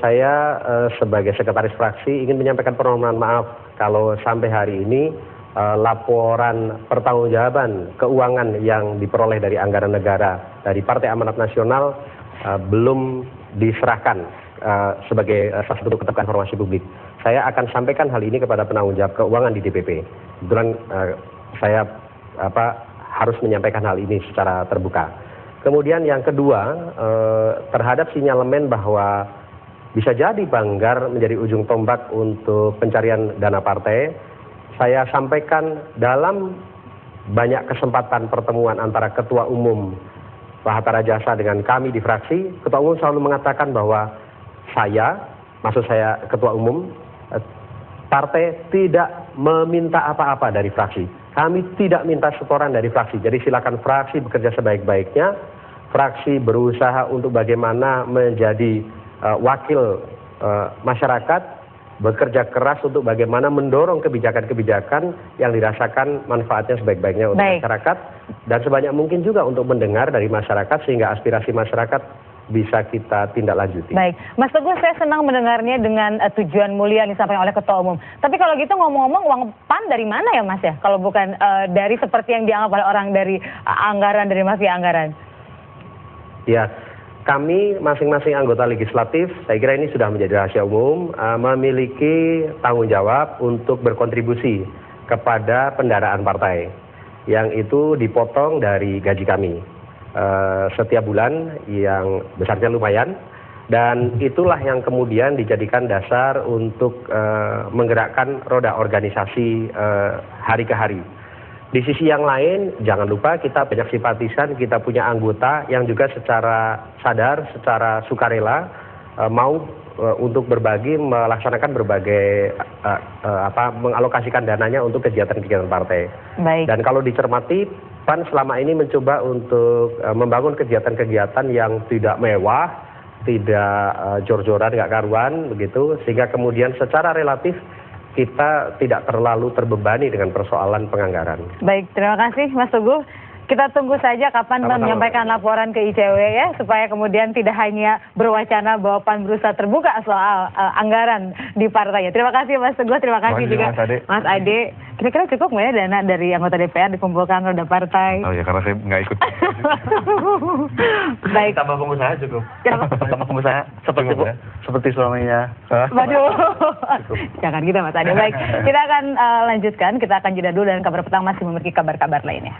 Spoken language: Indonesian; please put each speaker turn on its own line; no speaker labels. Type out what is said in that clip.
Saya sebagai sekretaris fraksi ingin menyampaikan permohonan maaf kalau sampai hari ini laporan pertanggungjawaban keuangan yang diperoleh dari anggaran negara dari Partai Amanat Nasional belum diserahkan sebagai salah satu bentuk informasi publik. Saya akan sampaikan hal ini kepada penanggung jawab keuangan di DPP. Kebetulan saya harus menyampaikan hal ini secara terbuka. Kemudian yang kedua, terhadap sinyalemen bahwa bisa jadi Banggar menjadi ujung tombak untuk pencarian dana partai, saya sampaikan dalam banyak kesempatan pertemuan antara Ketua Umum Pak Hatta Rajasa dengan kami di fraksi. Ketua Umum selalu mengatakan bahwa maksud saya Ketua Umum, partai tidak meminta apa-apa dari fraksi. Kami tidak minta setoran dari fraksi. Jadi silakan fraksi bekerja sebaik-baiknya. Fraksi berusaha untuk bagaimana menjadi wakil masyarakat, bekerja keras untuk bagaimana mendorong kebijakan-kebijakan yang dirasakan manfaatnya sebaik-baiknya untuk masyarakat, dan sebanyak mungkin juga untuk mendengar dari masyarakat sehingga aspirasi masyarakat bisa kita tindak lanjuti.
Baik, Mas Teguh, saya senang mendengarnya dengan tujuan mulia yang disampaikan oleh Ketua Umum. Tapi kalau gitu ngomong-ngomong, uang PAN dari mana ya Mas ya? Kalau bukan dari seperti yang dianggap oleh orang dari anggaran, dari mafia anggaran.
Ya, kami masing-masing anggota legislatif, saya kira ini sudah menjadi rahasia umum, memiliki tanggung jawab untuk berkontribusi kepada pendanaan partai, yang itu dipotong dari gaji kami setiap bulan, yang besarnya lumayan, dan itulah yang kemudian dijadikan dasar untuk menggerakkan roda organisasi hari ke hari. Di sisi yang lain, jangan lupa kita banyak simpatisan, kita punya anggota yang juga secara sadar, secara sukarela mau untuk berbagi, melaksanakan berbagai, mengalokasikan dananya untuk kegiatan-kegiatan partai.
Baik.
Dan kalau dicermati, PAN selama ini mencoba untuk membangun kegiatan-kegiatan yang tidak mewah, tidak jor-joran, nggak karuan, begitu, sehingga kemudian secara relatif kita tidak terlalu terbebani dengan persoalan penganggaran.
Baik, terima kasih Mas Teguh. Kita tunggu saja kapan PAN menyampaikan laporan ke ICW ya, supaya kemudian tidak hanya berwacana bahwa PAN berusaha terbuka soal anggaran di partainya. Terima kasih Mas Teguh, terima kasih juga Mas Ade. Kira-kira cukup nggak ya dana dari anggota DPR dikumpulkan roda partai?
Oh ya, karena saya nggak ikut.
Baik.
Tambah pengusaha cukup. Tambah pengusaha seperti suaminya.
Waduh, jangan gitu Mas Ade. Baik, kita akan lanjutkan, kita akan jeda dulu dan kabar petang masih memiliki kabar-kabar lainnya.